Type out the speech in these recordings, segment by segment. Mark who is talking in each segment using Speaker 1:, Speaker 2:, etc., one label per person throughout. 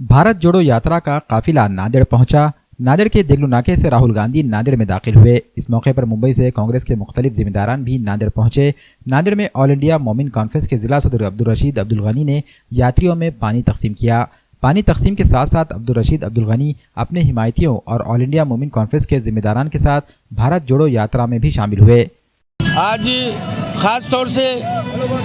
Speaker 1: भारत जोड़ो यात्रा का काफिला नांदेड़ पहुंचा। नांदेड़ के देगलू नाके से राहुल गांधी नांदेड़ में दाखिल हुए। इस मौके पर मुंबई से कांग्रेस के मुख्तलिफ जिम्मेदारान भी नांदेड़ पहुंचे। नांदेड़ में ऑल इंडिया मोमिन कॉन्फ्रेंस के जिला सदर अब्दुल रशीद अब्दुल गनी ने यात्रियों में पानी तकसीम किया। पानी तकसीम के साथ साथ अब्दुल रशीद अब्दुल गनी अपने हिमायतियों और ऑल इंडिया मोमिन कॉन्फ्रेंस के जिम्मेदारान के साथ भारत जोड़ो यात्रा में भी शामिल हुए।
Speaker 2: आज खास तौर से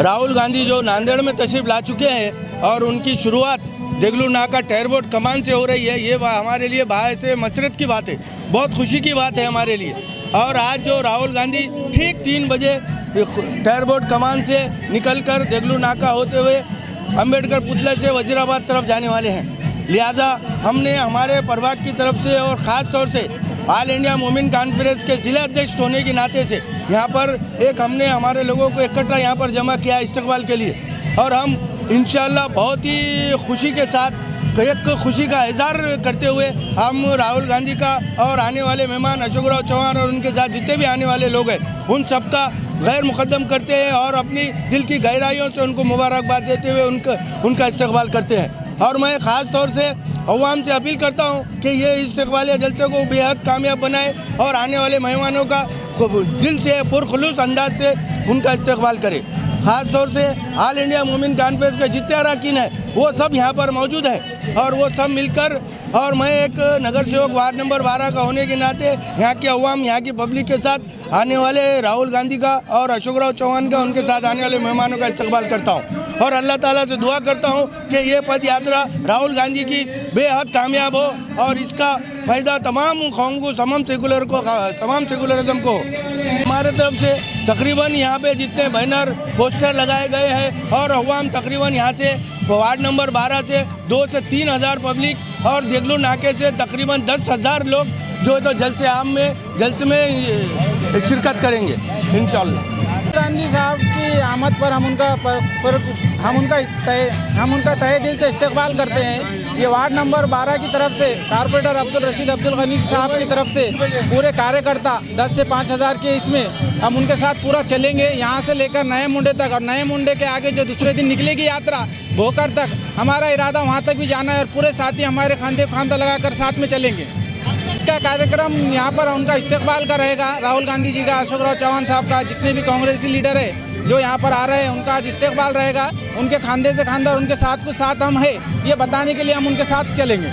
Speaker 2: राहुल गांधी जो नांदेड़ में तशरीफ ला चुके हैं और उनकी शुरुआत देगलू नाका टेरबोट कमान से हो रही है, ये हमारे लिए बायस मसरत की बात है, बहुत खुशी की बात है हमारे लिए। और आज जो राहुल गांधी ठीक 3 बजे टेरबोट कमान से निकलकर देगलू नाका होते हुए अंबेडकर पुतले से वजीराबाद तरफ जाने वाले हैं, लिहाजा हमने हमारे प्रभाग की तरफ से और ख़ास तौर से ऑल इंडिया मोमिन कॉन्फ्रेंस के जिला अध्यक्ष होने के नाते से यहाँ पर हमने हमारे लोगों को इकट्ठा यहाँ पर जमा किया इस्तकबाल के लिए। और हम इंशाअल्लाह बहुत ही खुशी के साथ एक खुशी का इजहार करते हुए हम राहुल गांधी का और आने वाले मेहमान अशोकराव चौहान और उनके साथ जितने भी आने वाले लोग हैं उन सब का गैर मुकद्दम करते हैं और अपनी दिल की गहराइयों से उनको मुबारकबाद देते हुए उनका इस्तकबाल करते हैं। और मैं ख़ास तौर से अवाम से अपील करता हूँ कि ये इस्तकबालिया जलसे को बेहद कामयाब बनाए और आने वाले मेहमानों का दिल से पुरखुलूस अंदाज से उनका इस्तकबाल करे। ख़ास तौर से ऑल इंडिया मोमिन कॉन्फ्रेंस के जितने अरकान हैं वो सब यहाँ पर मौजूद है और वो सब मिलकर, और मैं एक नगर सेवक वार्ड नंबर 12 का होने के नाते यहाँ के अवाम, यहाँ की पब्लिक के साथ आने वाले राहुल गांधी का और अशोकराव चौहान का, उनके साथ आने वाले मेहमानों का इस्तकबाल करता हूँ और अल्लाह ताला से दुआ करता हूँ कि ये पद यात्रा राहुल गांधी की बेहद कामयाब हो और इसका फ़ायदा तमाम कौम को, तमाम सेकुलरिज्म को। हमारे तरफ से तकरीबन यहाँ पे जितने बैनर पोस्टर लगाए गए हैं और अवाम तकरीबन यहाँ से वार्ड नंबर 12 से 2 से 3 हज़ार पब्लिक और देगलू नाके से तकरीबन 10,000 लोग जो तो जलसे में शिरकत करेंगे इंशाअल्लाह।
Speaker 3: गांधी साहब की आमद पर हम उनका तहे दिल से इस्तकबाल करते हैं। ये वार्ड नंबर 12 की तरफ से कारपोरेटर अब्दुल रशीद अब्दुल गनी साहब की तरफ से पूरे कार्यकर्ता 10 से 5 हज़ार के इसमें हम उनके साथ पूरा चलेंगे, यहाँ से लेकर नए मुंडे तक, और नए मुंडे के आगे जो दूसरे दिन निकलेगी यात्रा भोकर तक, हमारा इरादा वहाँ तक भी जाना है और पूरे साथी हमारे खांधे खांधा लगाकर साथ में चलेंगे। इसका कार्यक्रम यहाँ पर उनका इस्तकबाल का रहेगा, राहुल गांधी जी का, अशोकराव चौहान साहब का, जितने भी कांग्रेसी लीडर है जो यहाँ पर आ रहे हैं उनका आज इस्तकबाल रहेगा। उनके खांधे से खांधा और उनके साथ को साथ हम है ये बताने के लिए हम उनके साथ चलेंगे।